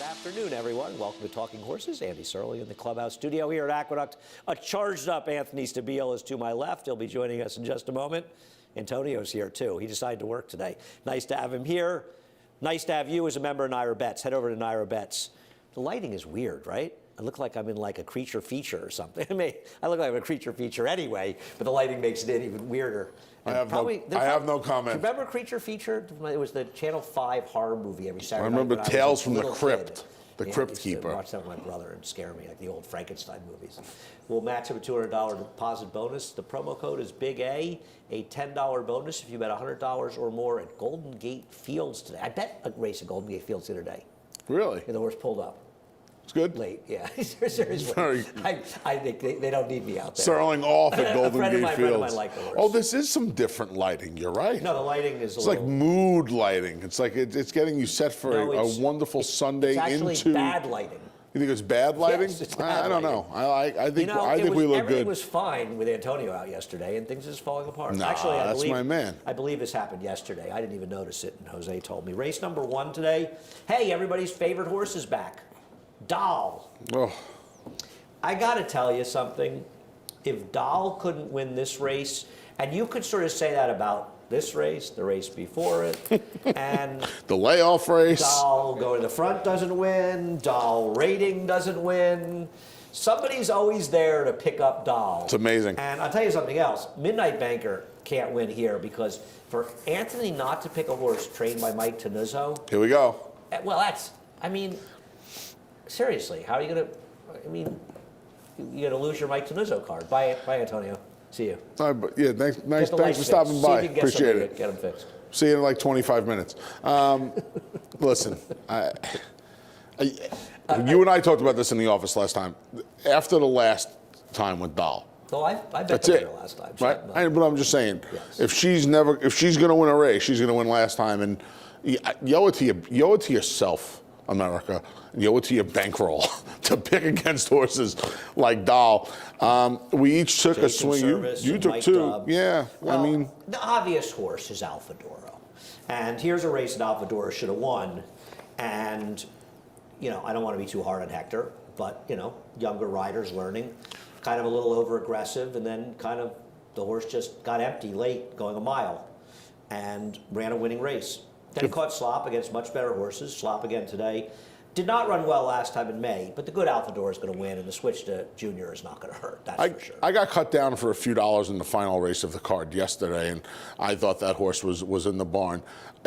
afternoon, everyone. Welcome to Talking Horses. Andy Serling in the clubhouse studio here at Aqueduct. A charged-up Anthony Stabile is to my left. He'll be joining us in just a moment. Antonio's here, too. He decided to work today. Nice to have him here. Nice to have you as a member of Naira Bets. Head over to Naira Bets. The lighting is weird, right? I look like I'm in like a creature feature or something. I mean, I look like I'm a creature feature anyway, but the lighting makes it even weirder. I have no comment. Do you remember Creature Feature? It was the Channel 5 horror movie every Saturday night. I remember Tales from the Crypt. The Crypt Keeper. I watched that with my brother and scare me, like the old Frankenstein movies. We'll match up a $200 deposit bonus. The promo code is Big A $10 bonus if you bet $100 or more at Golden Gate Fields today. I bet a race at Golden Gate Fields the other day. Really? And the horse pulled up. It's good? Late, yeah. Seriously. I think they don't need me out there. Serling off at Golden Gate Fields. Fields. Of mine liked the horse. Oh, this is some different lighting. You're right. No, the lighting is It's like mood lighting. It's like it's getting you set for a wonderful Sunday into. It's actually bad lighting. You think it's bad lighting? Yes, it's bad I don't know. I think we look everything good. was fine with Antonio out yesterday, and things are just falling apart. Nah, actually, that's my man. I believe this happened yesterday. I didn't even notice it, and Jose told me. Race number 1 today. Hey, everybody's favorite horse is back. Dahl. Oh. I got to tell you something. If Dahl couldn't win this race, and you could sort of say that about this race, the race before it, and the layoff race. Dahl going to the front doesn't win. Dahl rating doesn't win. Somebody's always there to pick up Dahl. It's amazing. And I'll tell you something else. Midnight Banker can't win here because for Anthony not to pick a horse trained by Mike Tanuzzo. Here we go. Well, seriously, how are you going to, you're going to lose your Mike Tanuzzo card. Bye, Antonio. See you. Yeah, thanks for stopping by. Appreciate it. Get them fixed. See you in like 25 minutes. Listen, you and I talked about this in the office last time. After the last time with Dahl. Oh, I bet the winner last time. Right? But I'm just saying, yes. if she's going to win a race, she's going to win last time. And you owe it to yourself, America. You owe it to your bankroll to pick against horses like Dahl. We each took a swing. You took 2. Yeah. Well, the obvious horse is Alfadoro. And here's a race that Alfadoro should have won. And, I don't want to be too hard on Hector, but, younger riders learning, kind of a little over aggressive, and then kind of the horse just got empty late going a mile and ran a winning race. Then he caught slop against much better horses. Slop again today. Did not run well last time in May, but the good Alfador is going to win, and the switch to Junior is not going to hurt. That's for sure. I got cut down for a few dollars in the final race of the card yesterday, and I thought that horse was in the barn.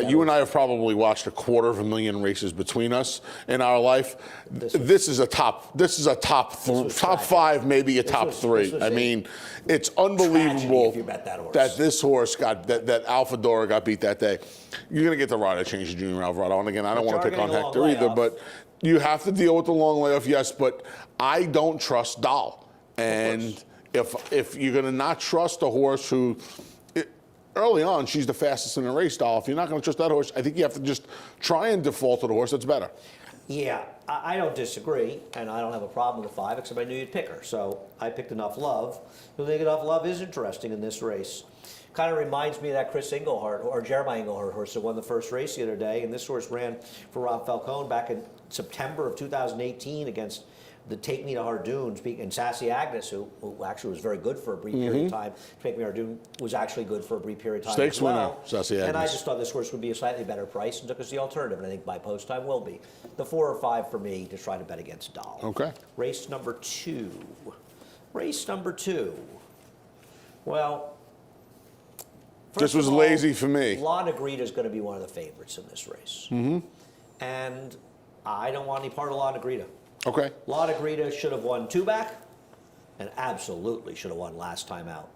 You and I have probably watched 250,000 races between us in our life. This is a top 5, maybe a top 3. I mean, it's unbelievable that this horse that Alfador got beat that day. You're going to get the rider change to Junior Alvarado. And again, I don't want to pick on Hector either, but you have to deal with the long layoff, yes, but I don't trust Dahl. And if you're going to not trust a horse who, early on, she's the fastest in the race, Dahl. If you're not going to trust that horse, I think you have to just try and default to the horse that's better. Yeah, I don't disagree, and I don't have a problem with 5, except I knew you'd pick her. So I picked Enough Love. I think Enough Love is interesting in this race. Kind of reminds me of that Chris Englehart, or Jeremiah Englehart horse that won the first race the other day. And this horse ran for Rob Falcone back in September of 2018 against the Take Me to Hardoon, and Sassy Agnes, who actually was very good for a brief period of time. Take Me to Hardoon was actually good for a brief period of time Stakes as well. winner, Sassy Agnes. And I just thought this horse would be a slightly better price and took us the alternative, and I think by post time will be. The 4 or 5 for me to try to bet against Dahl. Okay. Race number 2. Race number 2. Well, this was lazy for me. La Negrita is going to be one of the favorites in this race. And I don't want any part of La Negrita. Okay. La Negrita should have won 2 back and absolutely should have won last time out.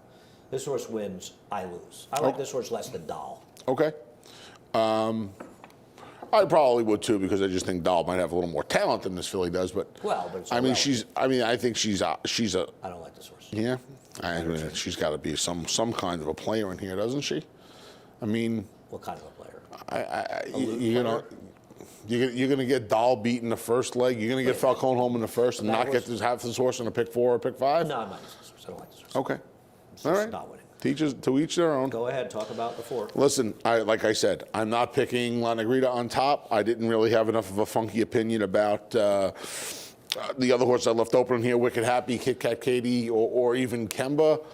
This horse wins, I lose. I like this horse less than Dahl. Okay. I probably would too, because I just think Dahl might have a little more talent than this filly does. But it's I think she's a. I don't like this horse. Yeah. She's got to be some kind of a player in here, doesn't she? I mean. What kind of a player? You're going to get Dahl beat in the first leg. You're going to get Falcone home in the first and not have this horse in a pick 4 or pick 5? No, I'm not this horse. I don't like this horse. Okay. All right. Not winning. To each their own. Go ahead, talk about the four. Listen, like I said, I'm not picking La Negrita on top. I didn't really have enough of a funky opinion about the other horse I left open here, Wicked Happy, Kit Kat Katie, or even Kemba.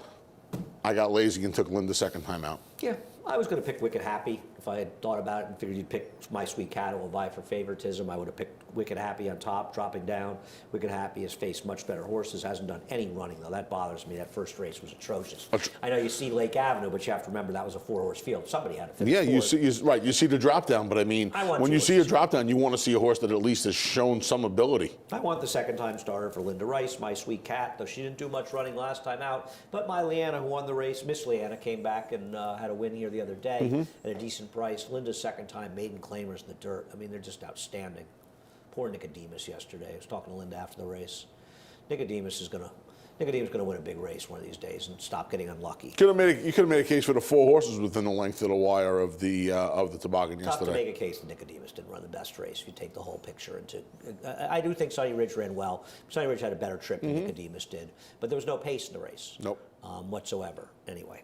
I got lazy and took Linda second time out. Yeah, I was going to pick Wicked Happy. If I had thought about it and figured you'd pick My Sweet Cattle will vie for favoritism, I would have picked Wicked Happy on top, dropping down. Wicked Happy has faced much better horses, hasn't done any running, though. That bothers me. That first race was atrocious. I know you see Lake Avenue, but you have to remember that was a four-horse field. Somebody had to finish Yeah, fourth. you see the drop down, but I mean, when you see a drop down, you want to see a horse that at least has shown some ability. I want the second-time starter for Linda Rice, My Sweet Cat, though she didn't do much running last time out. But my Leanna, who won the race, Miss Leanna, came back and had a win here the other day at a decent price. Linda's second-time maiden claimers in the dirt. I mean, they're just outstanding. Poor Nicodemus yesterday. I was talking to Linda after the race. Nicodemus is gonna win a big race one of these days and stop getting unlucky. You could have made a case for the four horses within the length of the wire of the toboggan yesterday. Tough to make a case that Nicodemus didn't run the best race if you take the whole picture into. I do think Sunny Ridge ran well. Sunny Ridge had a better trip than Nicodemus did, but there was no pace in the race. Nope. Whatsoever. Anyway.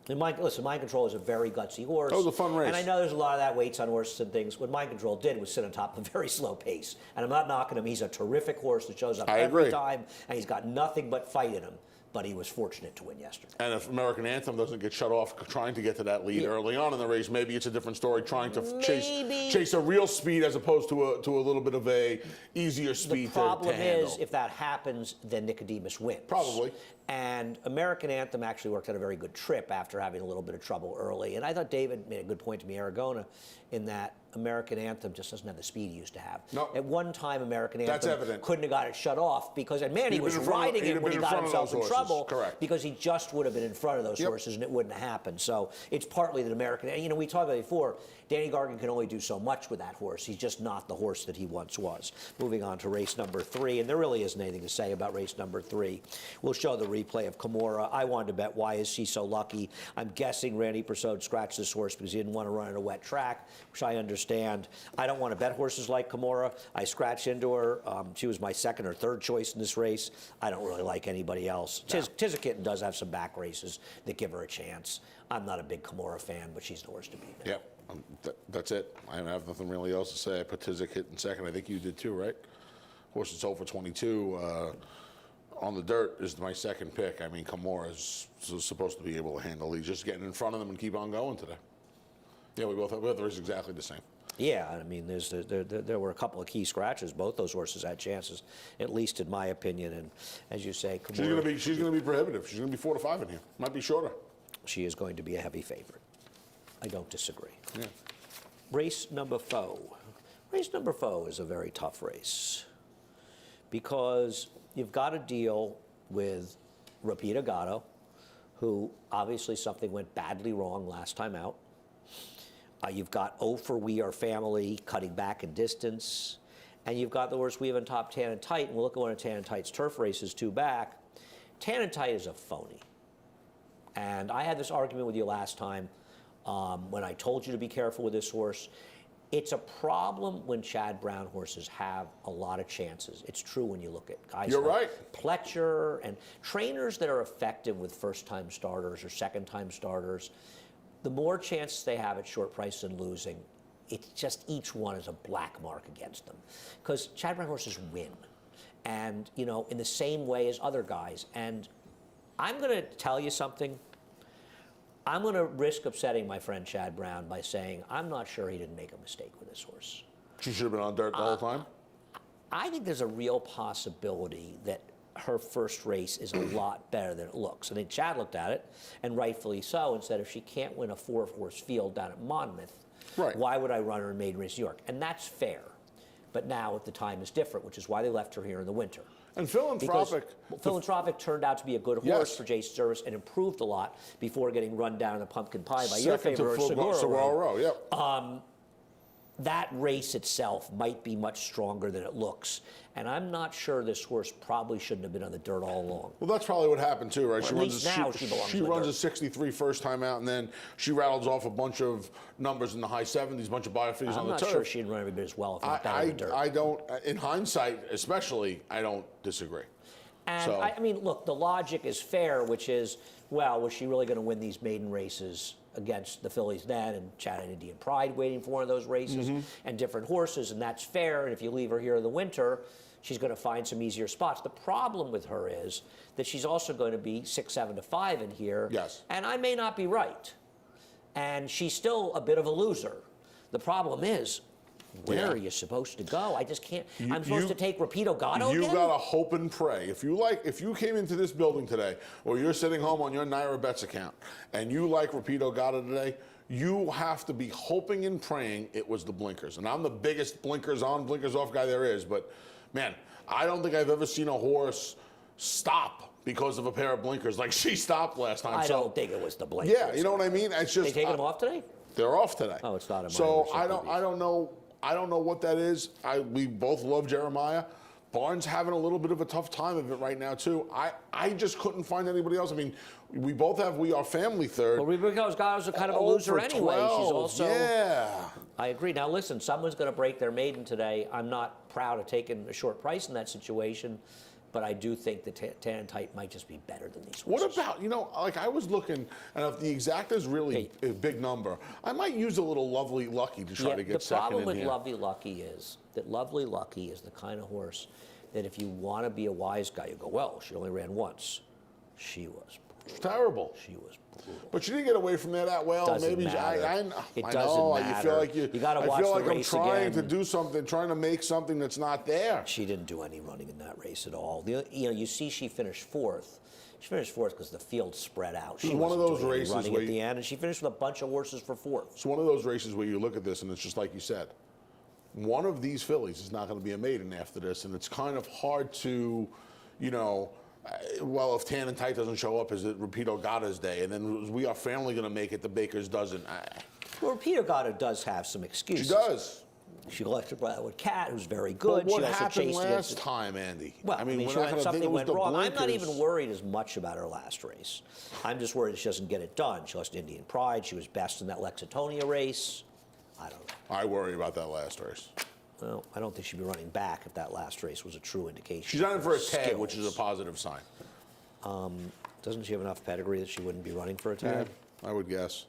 And Mind Control is a very gutsy horse. That was a fun race. And I know there's a lot of that weights on horses and things. What Mind Control did was sit on top of a very slow pace. And I'm not knocking him. He's a terrific horse that shows up every time, and he's got nothing but fight in him. But he was fortunate to win yesterday. And if American Anthem doesn't get shut off trying to get to that lead early on in the race, maybe it's a different story, trying to chase a real speed as opposed to a little bit of a easier speed. The problem is, if that happens, then Nicodemus wins. Probably. And American Anthem actually worked out a very good trip after having a little bit of trouble early. And I thought David made a good point to me, Aragona, in that American Anthem just doesn't have the speed he used to have. No. At one time, American Anthem couldn't have got it shut off because, and man, he was riding it when he got himself in trouble. Correct. Because he just would have been in front of those horses and it wouldn't have happened. So it's partly that American, and we talked about it before, Danny Gargan can only do so much with that horse. He's just not the horse that he once was. Moving on to race number 3, and there really isn't anything to say about race number 3. We'll show the replay of Kimura. I wanted to bet Why Is She So Lucky. I'm guessing Randy Persaud scratched this horse because he didn't want to run in a wet track, which I understand. I don't want to bet horses like Kimura. I scratched into her. She was my second or third choice in this race. I don't really like anybody else. No. Tiz Kitten does have some back races that give her a chance. I'm not a big Kimura fan, but she's the horse to beat now. Yep. That's it. I have nothing really else to say. I put Tizik in second. I think you did too, right? Horse that's over 22 on the dirt is my second pick. I mean, Kimura is supposed to be able to handle these. Just getting in front of them and keep on going today. Yeah, we both have the race exactly the same. Yeah, I mean, there were a couple of key scratches. Both those horses had chances, at least in my opinion. And as you say, Kimura, she's going to be prohibitive. She's going to be 4 to 5 in here. Might be shorter. She is going to be a heavy favorite. I don't disagree. Yeah. Race number 4. Race number 4 is a very tough race because you've got to deal with Rapida Gatto, who obviously something went badly wrong last time out. You've got O for We Are Family cutting back in distance. And you've got the horse We Have in top Tan and Tight. And we'll look at one of Tan and Tight's turf races 2 back. Tan and Tight is a phony. And I had this argument with you last time when I told you to be careful with this horse. It's a problem when Chad Brown horses have a lot of chances. It's true when you look at guys like Pletcher and trainers that are effective with first-time starters or second-time starters. The more chances they have at short price than losing, it's just each one is a black mark against them. Because Chad Brown horses win. And, in the same way as other guys. And I'm going to tell you something. I'm going to risk upsetting my friend Chad Brown by saying I'm not sure he didn't make a mistake with this horse. She should have been on dirt the whole time? I think there's a real possibility that her first race is a lot better than it looks. I think Chad looked at it, and rightfully so, and said if she can't win a 4-horse field down at Monmouth, why would I run her in Maiden Race New York? And that's fair. But now the time is different, which is why they left her here in the winter. And Philanthropic. Philanthropic turned out to be a good horse for Jason Service and improved a lot before getting run down in the pumpkin pie by your favorite Segura. That race itself might be much stronger than it looks. And I'm not sure this horse probably shouldn't have been on the dirt all along. Well, that's probably what happened too, right? Well, she runs a 63 first time out, and then she rattles off a bunch of numbers in the high 70s, a bunch of biophies on the turf. I'm not sure she'd run every bit as well if not down in the dirt. I don't, in hindsight especially, I don't disagree. And So, I mean, look, the logic is fair, which is, well, was she really going to win these maiden races against the fillies then and Chattanooga Indian Pride waiting for one of those races and different horses, and that's fair. And if you leave her here in the winter, she's going to find some easier spots. The problem with her is that she's also going to be 6, 7 to 5 in here. Yes. And I may not be right. And she's still a bit of a loser. The problem is, where are you supposed to go? I just can't. I'm supposed to take Rapido Gatto You again? gotta hope and pray. If you came into this building today, or you're sitting home on your Naira Bets account, and you like Rapido Gatto today, you have to be hoping and praying it was the blinkers. And I'm the biggest blinkers on, blinkers off guy there is. But man, I don't think I've ever seen a horse stop because of a pair of blinkers like she stopped last time. I don't think it was the blinkers. Yeah, you know what I mean? It's just They taking them off today? They're off today. Oh, it's not a So minor I don't know. I don't know what that is. We both love Jeremiah. Barnes having a little bit of a tough time of it right now too. I just couldn't find anybody else. I mean, we are family third. Well, Rapido Gatto's a kind of a 0 loser for anyway. 12. She's also. Yeah. I agree. Now listen, someone's going to break their maiden today. I'm not proud of taking a short price in that situation, but I do think the Tan Type might just be better than these horses. What about, like I was looking, and if the exact is really a big number, I might use a little Lovely Lucky to try to get second in here. The problem with Lovely Lucky is that Lovely Lucky is the kind of horse that if you want to be a wise guy, you go, well, she only ran once. She was It's terrible. She was brutal. But you didn't get away from there that well. Doesn't Maybe matter. I It know. doesn't matter. You feel like You gotta watch I feel the like race I'm trying again. to do something, trying to make something that's not there. She didn't do any running in that race at all. You see she finished fourth. She finished fourth because the field spread out. She It's one of wasn't those doing any races running where at the end, and she finished with a bunch of horses for fourth. It's one of those races where you look at this and it's just like you said. One of these fillies is not going to be a maiden after this, and it's kind of hard to, well, if Tan and Tight doesn't show up, is it Rapido Gatto's day? And then we are family going to make it, the Bakers doesn't. Well, Rapido Gatto does have some excuses. She does. She left her brother with Cat, who's very good. But what she also happened chased last against time, Andy? Well, I mean, we're she not went, going to think something it was went the wrong. blinkers. I'm not even worried as much about her last race. I'm just worried she doesn't get it done. She lost Indian Pride. She was best in that Lexitonia race. I don't know. I worry about that last race. Well, I don't think she'd be running back if that last race was a true indication. She's not in for a tag, skills. which is a positive sign. Doesn't she have enough pedigree that she wouldn't be running for a tag? I would guess.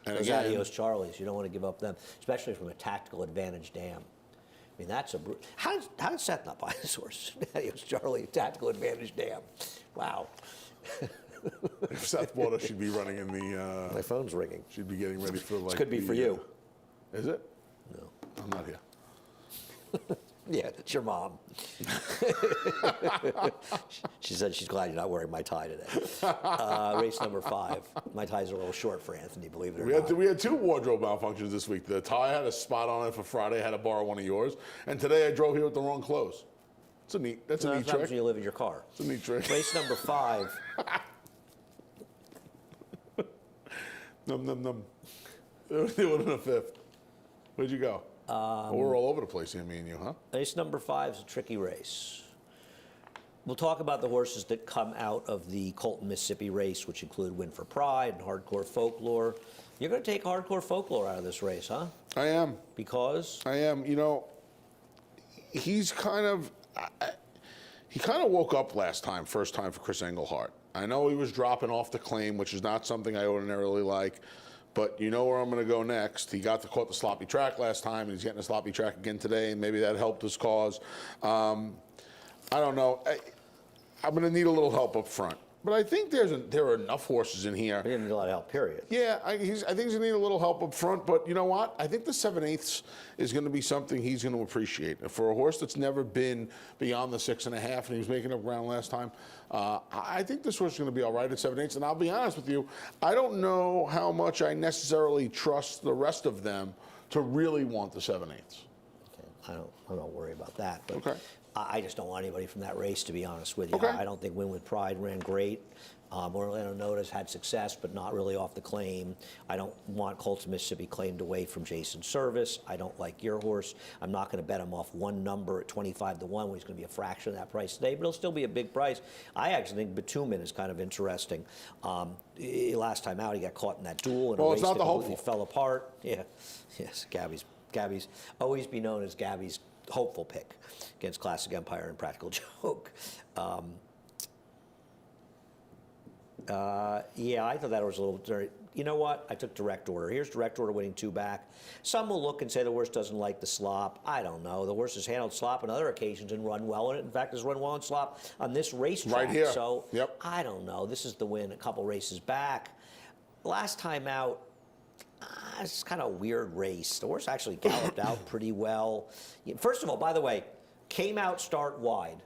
And Those again, Adios Charlies, you don't want to give up them, especially from a tactical advantage dam. I mean, that's a how did Seth not buy this horse? Adios Charlie, tactical advantage dam. Wow. if Seth bought us, she'd be running in the. My phone's ringing. She'd be getting ready for like. This could be for you. Is it? No. I'm not here. Yeah, it's your mom. She said she's glad you're not wearing my tie today. Race number 5. My ties are a little short for Anthony, believe it or not. We had 2 wardrobe malfunctions this week. The tie had a spot on it for Friday. I had to borrow one of yours. And today I drove here with the wrong clothes. That's a neat That's trick. when you live in your car. It's a neat trick. Race number 5. Num, num, num. It would have been a 5th. Where'd you go? We're all over the place here, me and you, huh? Race number 5 is a tricky race. We'll talk about the horses that come out of the Colton, Mississippi race, which include Win for Pride and Hardcore Folklore. You're going to take Hardcore Folklore out of this race, huh? I am. Because? I am. He's kind of... He kind of woke up last time, first time for Chris Englehart. I know he was dropping off the claim, which is not something I ordinarily like. But you know where I'm going to go next. He caught the sloppy track last time, and he's getting a sloppy track again today, and maybe that helped his cause. I don't know. I'm going to need a little help up front. But I think there are enough horses in here. He didn't need a lot of help, period. Yeah, I think he's going to need a little help up front. But you know what? I think the 7/8 is going to be something he's going to appreciate. For a horse that's never been beyond the 6.5, and he was making up ground last time, I think this horse is going to be all right at 7/8. And I'll be honest with you, I don't know how much I necessarily trust the rest of them to really want the 7/8. Okay. I don't worry about that. But Okay. I just don't want anybody from that race, to be honest with you. Okay. I don't think Win with Pride ran great. Orlando Nota's had success, but not really off the claim. I don't want Colts of Mississippi claimed away from Jason Service. I don't like your horse. I'm not going to bet him off one number at 25 to 1 when he's going to be a fraction of that price today, but it'll still be a big price. I actually think Bitumen is kind of interesting. Last time out, he got caught in that duel in a race it's not that the completely hopeful. fell apart. Yeah, yes, Gabby's always be known as Gabby's hopeful pick against Classic Empire and Practical Joke. Yeah, I thought that was a little dirty. You know what? I took direct order. Here's direct order winning 2 back. Some will look and say the horse doesn't like the slop. I don't know. The horse has handled slop on other occasions and run well in it. In fact, has run well in slop on this racetrack. Right here. So Yep. I don't know. This is the win a couple races back. Last time out, it's kind of a weird race. The horse actually galloped out pretty well. First of all, by the way, came out start wide.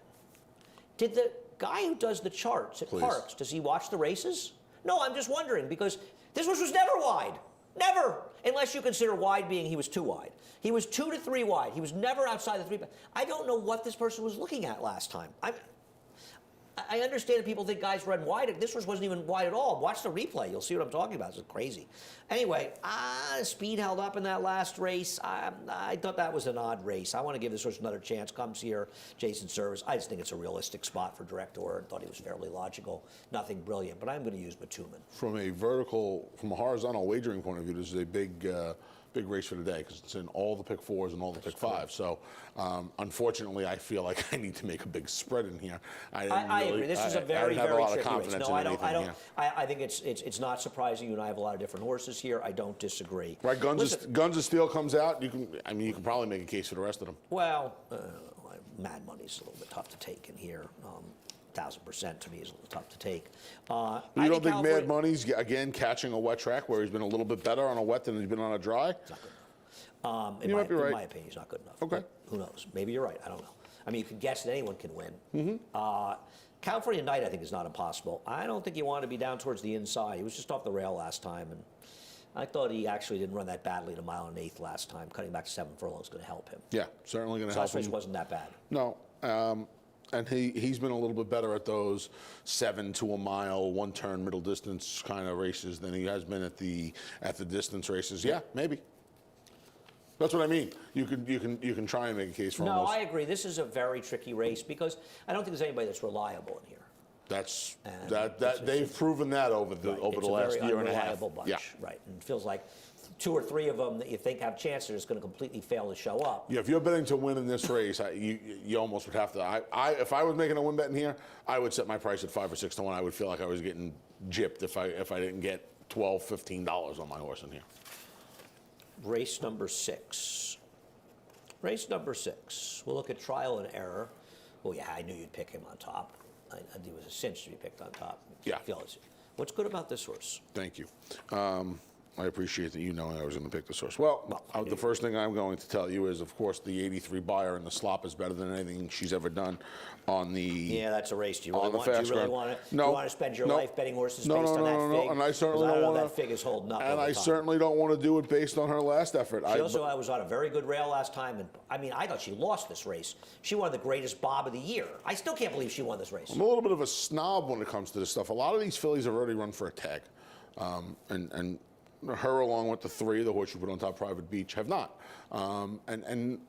Did the guy who does the charts at Parks, does he watch the races? No, I'm just wondering, because this horse was never wide. Never. Unless you consider wide being he was 2 wide. He was 2 to 3 wide. He was never outside the 3. I don't know what this person was looking at last time. I understand that people think guys run wide. This horse wasn't even wide at all. Watch the replay. You'll see what I'm talking about. It's crazy. Anyway, speed held up in that last race. I thought that was an odd race. I want to give this horse another chance. Comes here, Jason Service. I just think it's a realistic spot for direct order. I thought he was fairly logical. Nothing brilliant, but I'm going to use Batuman. From a horizontal wagering point of view, this is a big race for the day because it's in all the pick 4s and all the pick 5s. So, unfortunately, I feel like I need to make a big spread in here. I agree. This is a very, very tricky race. No, I don't. I think it's not surprising. You and I have a lot of different horses here. I don't disagree. Right, Guns of Steel comes out. You can probably make a case for the rest of them. Well, Mad Money's a little bit tough to take in here. 1,000% to me is a little tough to take. You don't think Mad Money's, again, catching a wet track where he's been a little bit better on a wet than he's been on a dry? It's not good enough. You might be right. In my opinion, he's not good enough. Okay. But who knows? Maybe you're right. I don't know. I mean, you can guess that anyone can win. California Night, I think, is not impossible. I don't think you want to be down towards the inside. He was just off the rail last time, and I thought he actually didn't run that badly at 1 1/8 last time. Cutting back to 7 furlongs is going to help him. Yeah, certainly going to help him. Last race wasn't that bad. No. And he's been a little bit better at those 7 to a mile, 1-turn, middle distance kind of races than he has been at the distance races. Yeah, maybe. That's what I mean. You can try and make a case for No, I agree. This is a very tricky race because I don't think there's anybody that's reliable in here. They've proven that over the last year and a half. It's a very unreliable bunch, Yeah. right? And it feels like 2 or 3 of them that you think have chances are just going to completely fail to show up. Yeah, if you're betting to win in this race, you almost would have to. If I was making a win bet in here, I would set my price at 5 or 6 to 1. I would feel like I was getting gypped if I didn't get $12, $15 on my horse in here. Race number 6. Race number 6. We'll look at trial and error. Oh yeah, I knew you'd pick him on top. It was a cinch to be picked on top. Yeah. What's good about this horse? Thank you. I appreciate that you knowing I was going to pick this horse. Well, the first thing I'm going to tell you is, of course, the 83 buyer in the slop is better than anything she's ever done on the. Yeah, that's a race. Do you really want to? No. You want to spend your life betting horses based on that fig? And I certainly don't want to. That fig is holding up. And I certainly don't want to do it based on her last effort. I was on a very good rail last time, and I thought she lost this race. She won the greatest bob of the year. I still can't believe she won this race. I'm a little bit of a snob when it comes to this stuff. A lot of these fillies have already run for a tag, and her, along with the 3, the horse you put on top, Private Beach, have not. And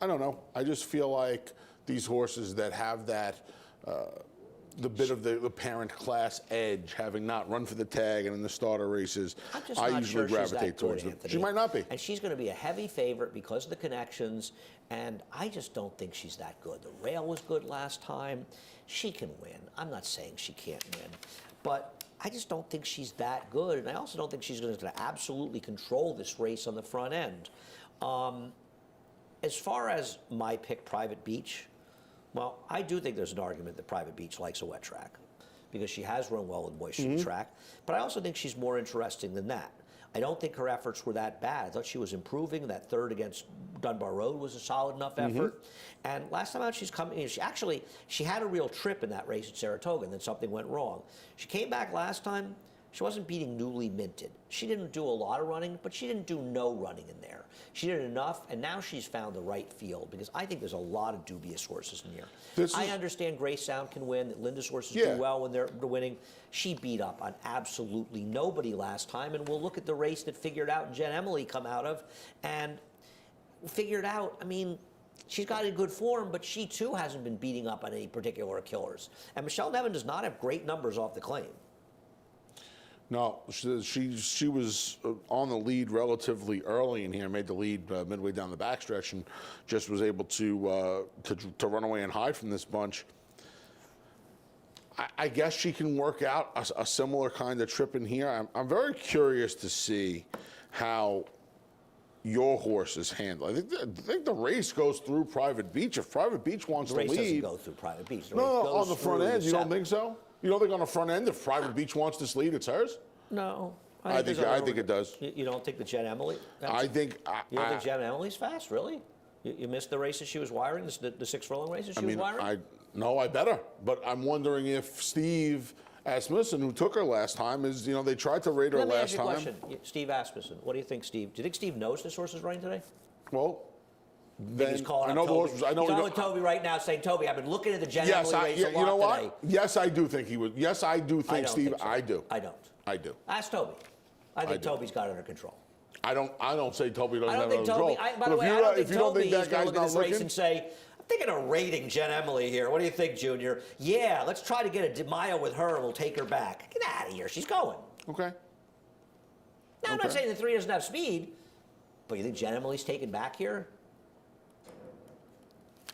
I don't know. I just feel like these horses that have that, the bit of the parent class edge, having not run for the tag and in the starter races, I usually gravitate towards them. She might not be. And she's going to be a heavy favorite because of the connections, and I just don't think she's that good. The rail was good last time. She can win. I'm not saying she can't win, but I just don't think she's that good, and I also don't think she's going to absolutely control this race on the front end. As far as my pick, Private Beach, well, I do think there's an argument that Private Beach likes a wet track because she has run well with moisture in the track, but I also think she's more interesting than that. I don't think her efforts were that bad. I thought she was improving. That 3rd against Dunbar Road was a solid enough effort. And last time out, she's coming. She had a real trip in that race at Saratoga, and then something went wrong. She came back last time. She wasn't beating newly minted. She didn't do a lot of running, but she didn't do no running in there. She did enough, and now she's found the right field because I think there's a lot of dubious horses in here. I understand Grace Sound can win, that Linda's horses do well when they're winning. She beat up on absolutely nobody last time, and we'll look at the race that Figured Out and Jen Emily come out of, and Figured Out, she's got a good form, but she too hasn't been beating up on any particular killers. And Michelle Nevin does not have great numbers off the claim. No, she was on the lead relatively early in here, made the lead midway down the backstretch, and just was able to run away and hide from this bunch. I guess she can work out a similar kind of trip in here. I'm very curious to see how your horse is handled. I think the race goes through Private Beach. If Private Beach wants to lead, The race doesn't go through Private Beach. The no, race no, goes on the front through end. You don't 7. think so? You don't think on the front end, if Private Beach wants this lead, it's hers? No. I think it does. You don't think the Jen Emily? I think. You don't think Jen Emily's fast, really? You missed the races she was wiring, the 6 furlong races she was wiring? I better. But I'm wondering if Steve Asmussen, who took her last time, they tried to rate her Let me last ask you time. a question. Steve Asmussen, what do you think, Steve? Do you think Steve knows this horse is running today? Well, then He's calling I know up the Toby. horse. I know He's calling Toby right now, saying, "Toby, I've been looking at the Jen Emily race a lot you know what? today." Yes, I do think he would. Yes, I do think I don't Steve. think so. I do. I don't. I do. Ask Toby. I think do. Toby's got it under control. I don't say Toby doesn't I don't have think it under Toby. control. By the way, I don't think if you don't Toby think that is going guy's to look at not this race looking, and say, "I'm thinking of rating Jen Emily here. What do you think, Junior? Yeah, let's try to get a DeMaio with her, and we'll take her back. Get out of here. She's going." okay. Now, I'm not saying the 3 doesn't have speed, but you think Jen Emily's taken back here?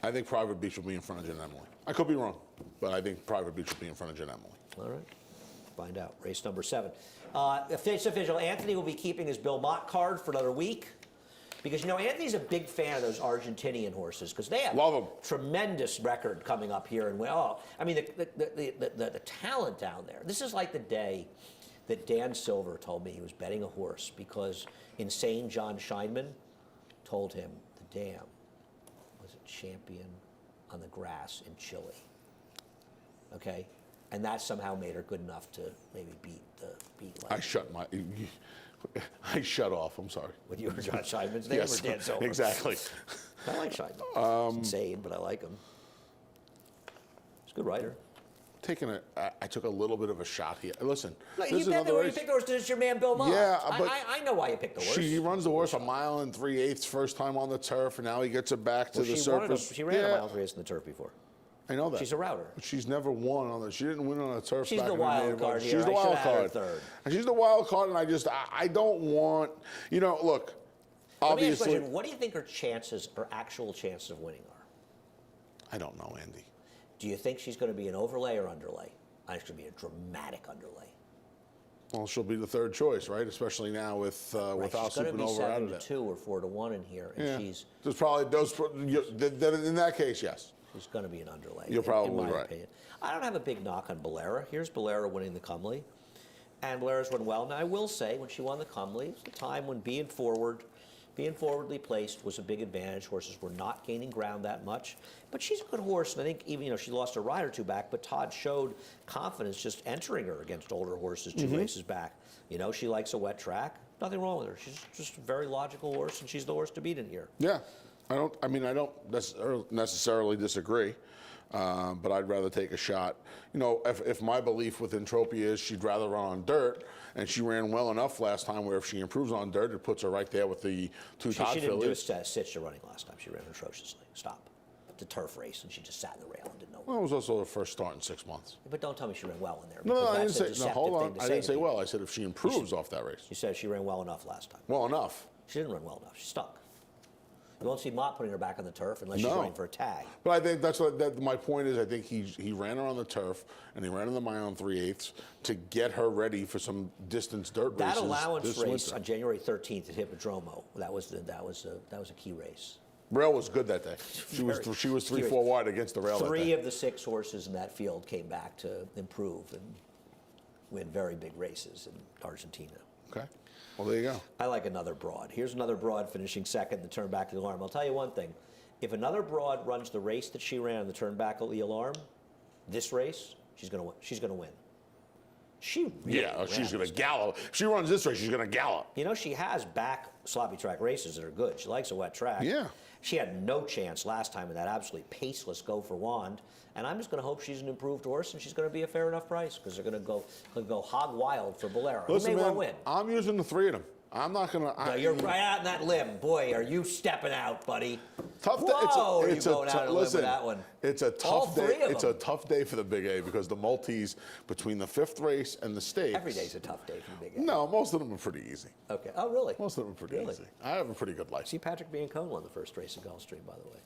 I think Private Beach will be in front of Jen Emily. I could be wrong, but I think Private Beach will be in front of Jen Emily. All right. Find out. Race number 7. Official Anthony will be keeping his Bill Mott card for another week. Because, Anthony's a big fan of those Argentinian horses because they have Love 'em. tremendous record coming up here. And, the talent down there. This is like the day that Dan Silver told me he was betting a horse because insane John Scheinman told him the dam was a champion on the grass in Chile. Okay? And that somehow made her good enough to maybe beat. I shut off. I'm sorry. With you or John Scheinman's name Yes, or Dan Silver? exactly. I like Scheinman. He's insane, but I like him. He's a good writer. I took a little bit of a shot here. Listen, Look, this is you another race. picked the horse. This is your man Bill Mott. Yeah, but I know why you picked the horse. He runs the horse a mile and 3/8 first time on the turf, and now he gets it back to the surface. She ran a mile and 3/8 in the turf before. I know that. She's a router. But she's never won on the. She didn't win on the turf. She's back the in her wild native card life. here. She's the I wild should've had her card. third. And she's the wild card, and I don't want. Look. Let me ask you a Obviously, question. What do you think her actual chances of winning are? I don't know, Andy. Do you think she's going to be an overlay or underlay? I think she's going to be a dramatic underlay. Well, she'll be the third choice, right? Especially now without She's going to be Supernova out of it. 7-2 or 4-1 in here, and Yeah. There's probably those. In that case, yes. She's going to be an underlay. You're probably in my right. opinion. I don't have a big knock on Bolera. Here's Bolera winning the Cumley, and Bolera's run well. Now I will say, when she won the Cumley, it was a time when being forwardly placed was a big advantage. Horses were not gaining ground that much, but she's a good horse. And I think even she lost a ride or two back, but Todd showed confidence just entering her against older horses 2 races back. She likes a wet track. Nothing wrong with her. She's just a very logical horse, and she's the horse to beat in here. Yeah. I don't necessarily disagree, but I'd rather take a shot. If my belief with Entropia is she'd rather run on dirt, and she ran well enough last time where if she improves on dirt, it puts her right there with the two top She didn't fillies. do a stitch to running last time. She ran atrociously. Stop. The turf race, and she just sat in the rail and didn't know. Well, it was also her first start in 6 months. But don't tell me she ran well in there. No, I didn't that's a say. No, deceptive hold thing on. to I say didn't to say people. well. I said if she improves off that race. You said she ran well enough last time. Well enough. She didn't run well enough. She stunk. You won't see Mott putting her back on the turf unless she's No. running for a tag. But I think my point is I think he ran her on the turf and he ran in the mile and 3/8 to get her ready for some distance dirt That races. allowance this race winter. on January 13th at Hippodromo, that was a key race. Rail was good that day. She was 3-4 wide against the rail. Three that day. of the 6 horses in that field came back to improve and win very big races in Argentina. Okay. Well, there you go. I like another broad. Here's another broad finishing second, the turn back of the alarm. I'll tell you one thing. If another broad runs the race that she ran, the turn back of the alarm, this race, she's going to win. She's going to win. She really she's going to gallop. If she runs this race, she's going to gallop. She has back sloppy track races that are good. She likes a wet track. Yeah. She had no chance last time in that absolutely paceless go for Wand. And I'm just going to hope she's an improved horse and she's going to be a fair enough price because they're going to go hog wild for Bolera. Listen, Who may man, well win. I'm using the 3 of them. I'm not going to. No, you're right out in that limb. Boy, are you stepping out, buddy. Tough day. Whoa, are you going out on a limb with that one? It's a All tough 3 day. of them. It's a tough day for the Big A because the multis between the 5th race and the stakes. Every day's a tough day for the Big A. No, most of them are pretty easy. Okay. Oh, really? Most of them are pretty Really? easy. I have a pretty good life. See, Patrick Biancone won the first race at Gulfstream, by the way.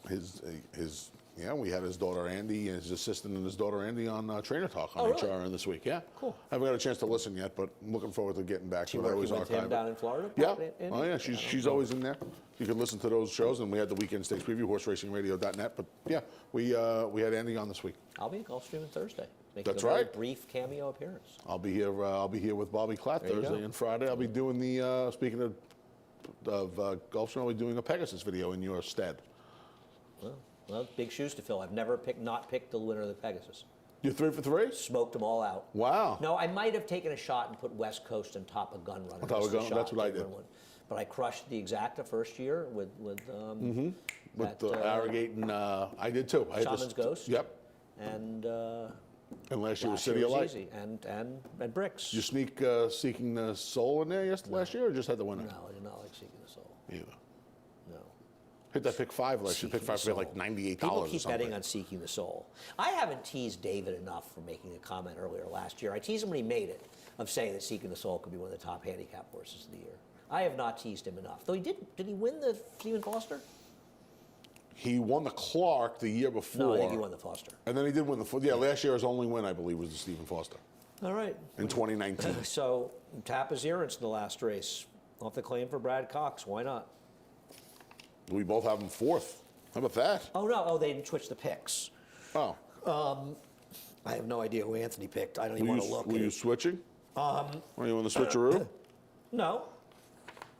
His Yeah, we had his daughter Andy, his assistant, and his daughter Andy on Trainer Talk on Oh, really? HRN this week. Yeah, Cool. Haven't got a chance to listen yet, but I'm looking forward to getting back to it. I always Working with him archive down it. in Florida? Yeah. probably, Andy? Oh yeah, she's always in there. You can listen to those shows, and we had the weekend stakes preview, horseracingradio.net. But yeah, we had Andy on this week. I'll be at Gulfstream on Thursday. Making That's a very right. brief cameo appearance. I'll be here. I'll be here with Bobby Klatt There you Thursday go. and Friday. I'll be doing the speaking of Gulfstream. I'll be doing a Pegasus video in your stead. Well, big shoes to fill. I've never not picked the winner of the Pegasus. You're 3 for 3? Smoked them all out. Wow. No, I might have taken a shot and put West Coast on top of Gun Runner. On top of just a Gun- shot, that's what I didn't did. win one. But I crushed the Exacta first year with With that, the Arrogate and I did too. I had Shaman's this- Ghost. Yep. And And last year was last City year of was Light. easy. And Bricks. Did you sneak Seeking the Soul in there last year, or just had the winner? No, I did not like Seeking the Soul. Either. No. Hit that pick 5 last year. Pick 5 for like $98 People or keep something. betting on Seeking the Soul. I haven't teased David enough for making a comment earlier last year. I teased him when he made it, of saying that Seeking the Soul could be one of the top handicap horses of the year. I have not teased him enough. Though he did. Did he win the Stephen Foster? He won the Clark the year before. No, I think he won the Foster. And then he did win the. Yeah, last year's only win, I believe, was the Stephen Foster All right. in 2019. So Tapazirance in the last race. Off the claim for Brad Cox. Why not? We both have him 4th. How about that? Oh, no. Oh, they didn't switch the picks. Oh, I have no idea who Anthony picked. I don't even were want to you, look. were you switching? Were you on the switcheroo? No.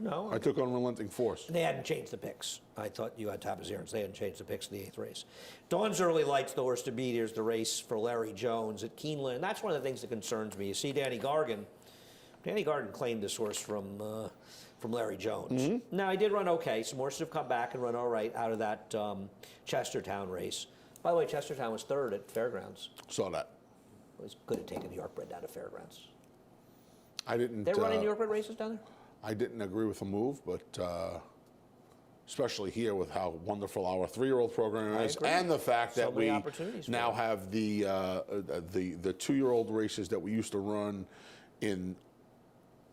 No. I took on Relenting Force. They hadn't changed the picks. I thought you had Tapazirance. They hadn't changed the picks in the 8th race. Dawn's Early Light's the horse to beat. Here's the race for Larry Jones at Keeneland. That's one of the things that concerns me. You see Danny Gargan. Danny Gargan claimed this horse from Larry Jones. Now, he did run okay. Some horses have come back and run all right out of that Chestertown race. By the way, Chestertown was 3rd at Fairgrounds. Saw that. It was good at taking New York bred down to Fairgrounds. I didn't. They're running New York bred races down there? I didn't agree with the move, but especially here with how wonderful our 3-year-old program I is, agree. and the fact So that many we opportunities for now them. have the 2-year-old races that we used to run in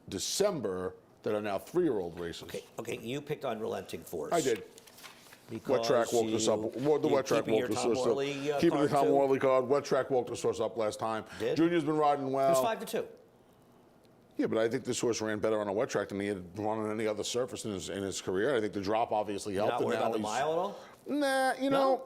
December that are now 3-year-old races. Okay, you picked Unrelenting Force. I did. Because Wet track woke us up. The wet track keeping your woke us Tom up. Worley, Keeping the card Tom too? Worley card. Wet track woke us up last time. Did? Junior's been riding well. It was 5-2. Yeah, but I think this horse ran better on a wet track than he had run on any other surface in his career. I think the drop obviously helped. Not worried and now about the he's- mile at all? Nah, you know,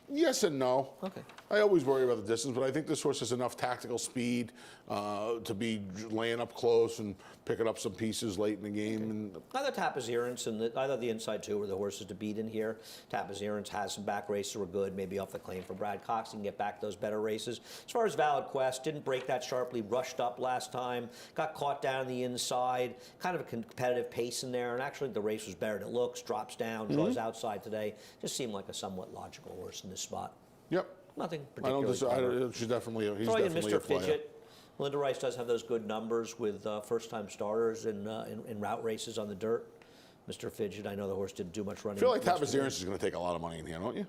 yes and no. Okay. I always worry about the distance, but I think this horse has enough tactical speed to be laying up close and picking up some pieces late in the game. And Either Tapazirance and either the inside 2 were the horses to beat in here. Tapazirance has some back races that were good, maybe off the claim for Brad Cox. He can get back those better races. As far as Valid Quest, didn't break that sharply, rushed up last time, got caught down the inside, kind of a competitive pace in there, and actually the race was better than it looks, drops down, draws outside today. Just seemed like a somewhat logical horse in this spot. yep, Nothing I don't. particularly. She's definitely. He's Throwing in definitely Mr. a player. Fidget. Linda Rice does have those good numbers with first-time starters in route races on the dirt. Mr. Fidget, I know the horse didn't do much running. I feel like yesterday. Tapazirance is going to take a lot of money in here, don't you?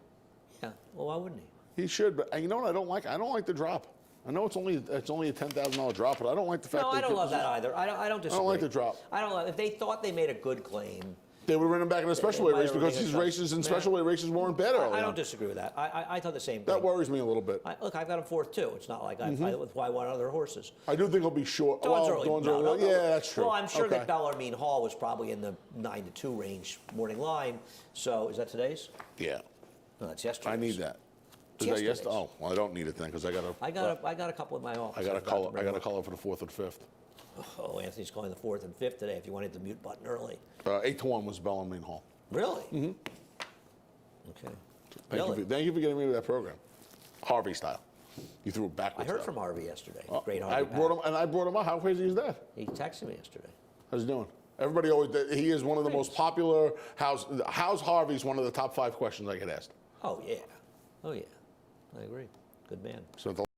Yeah. Well, why wouldn't he? He should, but you know what I don't like? I don't like the drop. I know it's only a $10,000 drop, but I don't like the fact. No, that I don't love that either. I don't disagree. like the drop. I don't love. If they thought they made a good claim, They would have run him back in a special weight might race have because made a his choice. races and Yeah. special weight races weren't better. I don't disagree with that. I thought the same thing. That worries me a little bit. Look, I've got him 4th too. It's not like I want other horses. I do think he'll be short. Dawn's early. Dawn's No, early. no, no. Yeah, that's true. Well, I'm sure Okay. that Bellarmine Hall was probably in the 9-2 range morning line. So is that today's? Yeah, No, that's yesterday's. I need that. Is that Yesterday's. yesterday? Oh, well, I don't need it then because I got I got a couple in my office. I got a I've color. them I got a right color for the 4th and 5th. now. Oh, Anthony's calling the 4th and 5th today. If you wanted the mute button early. 8-1 was Bellarmine Hall. Really? Mm-hmm. Okay. Thank you for getting me to that program. Harvey style. You threw it I backwards. heard though. from Harvey yesterday. Oh, Great I Harvey. brought him, and I brought him up. How crazy is that? He texted me yesterday. How's he doing? Everybody always. He is one of the most popular. How's Harvey's one of the top 5 questions I get asked. Oh yeah. Oh yeah. I agree. Good man. So